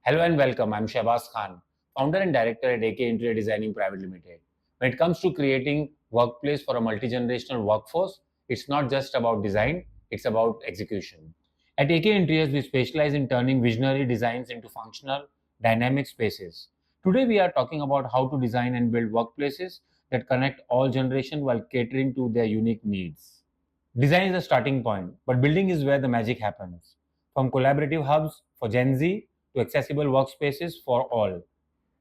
Hello and welcome. I'm Shabaz Khan, founder and director at AK Interior Designing Private Limited. When it comes to creating workplace for a multi-generational workforce, it's not just about design, it's about execution. At AK Interiors, we specialize in turning visionary designs into functional, dynamic spaces. Today, we are talking about how to design and build workplaces that connect all generations while catering to their unique needs. Design is the starting point, but building is where the magic happens. From collaborative hubs for Gen Z to accessible workspaces for all.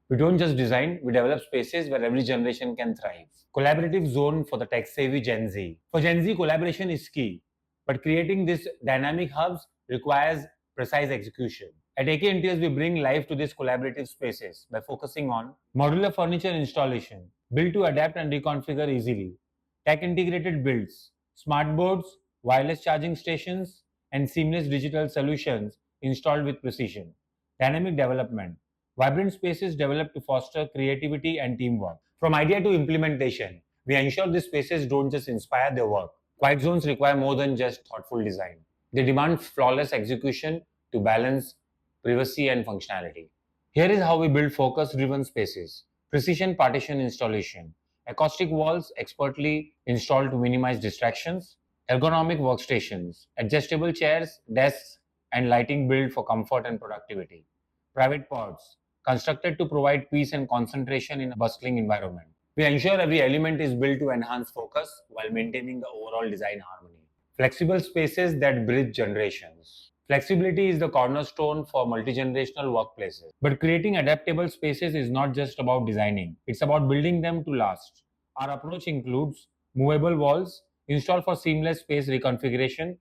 We don't just design, we develop spaces where every generation can thrive. Collaborative zone for the tech savvy Gen Z. For Gen Z, collaboration is key, but creating these dynamic hubs requires precise execution. At AK Interiors, we bring life to these collaborative spaces by focusing on modular furniture installation, built to adapt and reconfigure easily, tech integrated builds, smart boards, wireless charging stations, and seamless digital solutions installed with precision. Dynamic development, vibrant spaces developed to foster creativity and teamwork. From idea to implementation, we ensure these spaces don't just inspire their work. Quiet zones require more than just thoughtful design. They demand flawless execution to balance privacy and functionality. Here is how we build focus driven spaces. Precision partition installation. Acoustic walls expertly installed to minimize distractions. Ergonomic workstations. Adjustable chairs, desks, and lighting built for comfort and productivity. Private pods. Constructed to provide peace and concentration in a bustling environment. We ensure every element is built to enhance focus while maintaining the overall design harmony. Flexible spaces that bridge generations. Flexibility is the cornerstone for multi-generational workplaces. But creating adaptable spaces is not just about designing, it's about building them to last. Our approach includes movable walls, installed for seamless space reconfiguration,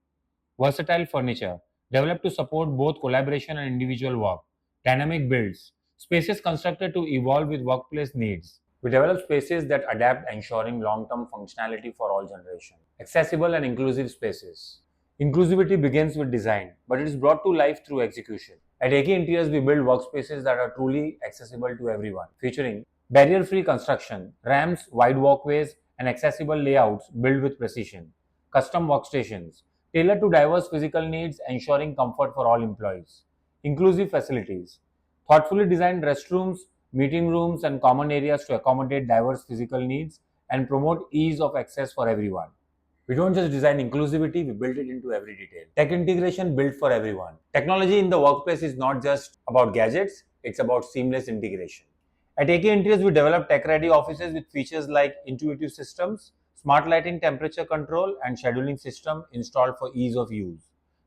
versatile furniture, developed to support both collaboration and individual work, dynamic builds, spaces constructed to evolve with workplace needs. We develop spaces that adapt, ensuring long term functionality for all generations. Accessible and inclusive spaces. Inclusivity begins with design, but it is brought to life through execution. At AK Interiors, we build workspaces that are truly accessible to everyone, featuring barrier free construction, ramps, wide walkways, and accessible layouts built with precision. Custom workstations, tailored to diverse physical needs, ensuring comfort for all employees. Inclusive facilities, thoughtfully designed restrooms, meeting rooms, and common areas to accommodate diverse physical needs and promote ease of access for everyone. We don't just design inclusivity, we build it into every detail. Tech integration built for everyone. Technology in the workplace is not just about gadgets, it's about seamless integration. At AK Interiors, we develop tech-ready offices with features like intuitive systems, smart lighting, temperature control, and scheduling system installed for ease of use.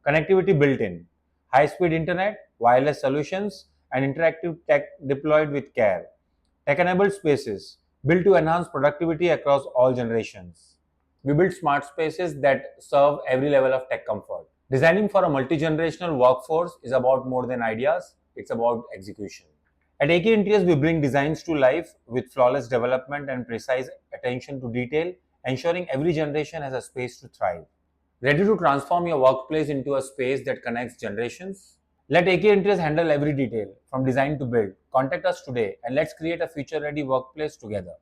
Connectivity built in, high-speed internet, wireless solutions, and interactive tech deployed with care. Tech-enabled spaces built to enhance productivity across all generations. We build smart spaces that serve every level of tech comfort. Designing for a multi-generational workforce is about more than ideas, it's about execution. At AK Interiors, we bring designs to life with flawless development and precise attention to detail, ensuring every generation has a space to thrive. Ready to transform your workplace into a space that connects generations? Let AK Interiors handle every detail, from design to build. Contact us today and let's create a future ready workplace together.